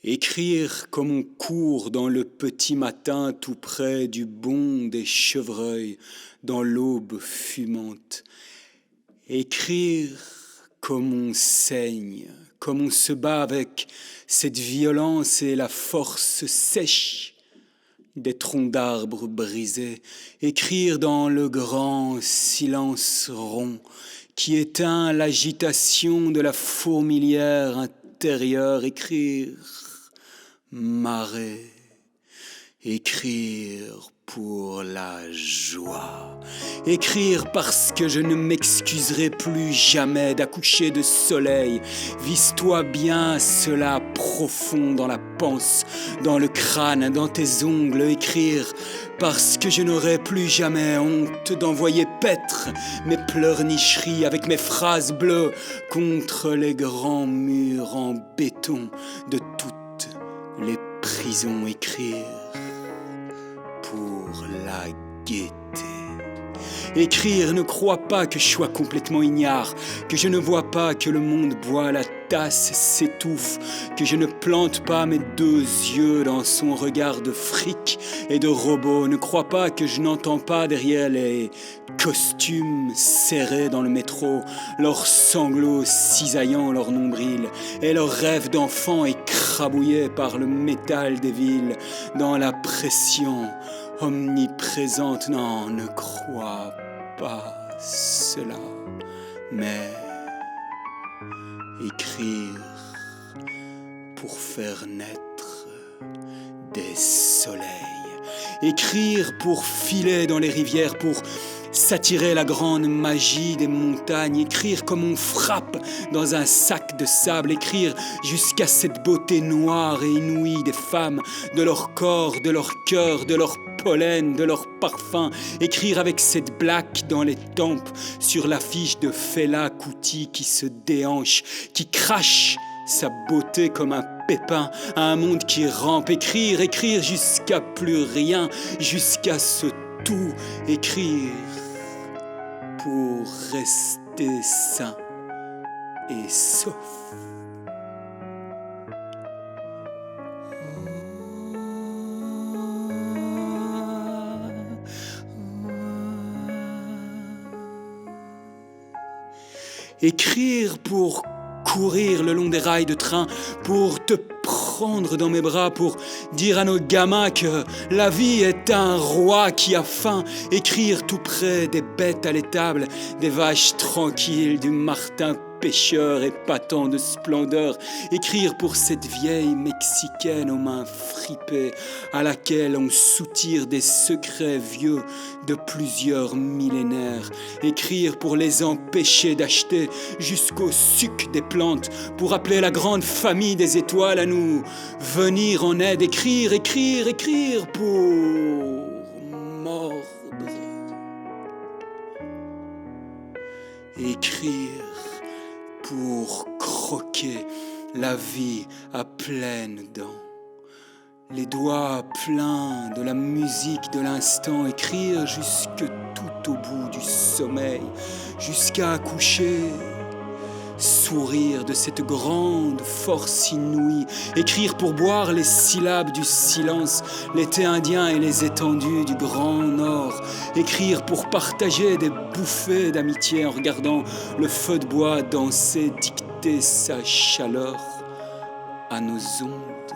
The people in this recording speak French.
Écrire comme on court dans le petit matin tout près du bond des chevreuils dans l'aube fumante. Écrire comme on saigne, comme on se bat avec cette violence et la force sèche des troncs d'arbres brisés. Écrire dans le grand silence rond qui éteint l'agitation de la fourmilière intérieure. Écrire marée, écrire pour la joie, écrire parce que je ne m'excuserai plus jamais d'accoucher de soleil. Vise-toi bien cela profond dans la panse, dans le crâne, dans tes ongles. Écrire parce que je n'aurai plus jamais honte d'envoyer paître mes pleurnicheries avec mes phrases bleues contre les grands murs en béton de toutes les prisons. Écrire pour la gaieté. Écrire, ne crois pas que je sois complètement ignare, que je ne vois pas que le monde boit, la tasse s'étouffe, que je ne plante pas mes deux yeux dans son regard de fric et de robot. Ne crois pas que je n'entends pas derrière les costumes serrés dans le métro, leurs sanglots cisaillant leur nombril et leurs rêves d'enfants écrabouillés par le métal des villes dans la pression omniprésente. Non, ne crois pas cela, mais écrire pour faire naître des soleils, écrire pour filer dans les rivières, pour s'attirer la grande magie des montagnes, écrire comme on frappe dans un sac de sable, écrire jusqu'à cette beauté noire et inouïe des femmes, de leur corps, de leur cœur, de leur pollen, de leur parfum, écrire avec cette blague dans les tempes sur l'affiche de Fela Kuti qui se déhanche, qui crache sa beauté comme un pépin à un monde qui rampe. Écrire, écrire jusqu'à plus rien, jusqu'à ce tout. Écrire pour rester sain et sauf. Écrire pour courir le long des rails de train, pour te prendre dans mes bras, pour dire à nos gamins que la vie est un roi qui a faim. Écrire tout près des bêtes à l'étable, des vaches tranquilles, du martin pêcheur épatant de splendeur. Écrire pour cette vieille mexicaine aux mains fripées, à laquelle on soutire des secrets vieux de plusieurs millénaires. Écrire pour les empêcher d'acheter jusqu'au suc des plantes, pour appeler la grande famille des étoiles à nous venir en aide. Écrire, écrire, écrire pour mordre. Écrire pour croquer la vie à pleines dents, les doigts pleins de la musique de l'instant. Écrire jusque tout au bout du sommeil, jusqu'à accoucher, sourire de cette grande force inouïe. Écrire pour boire les syllabes du silence, l'été indien et les étendues du grand nord. Écrire pour partager des bouffées d'amitié en regardant le feu de bois danser, dicter sa chaleur à nos ondes.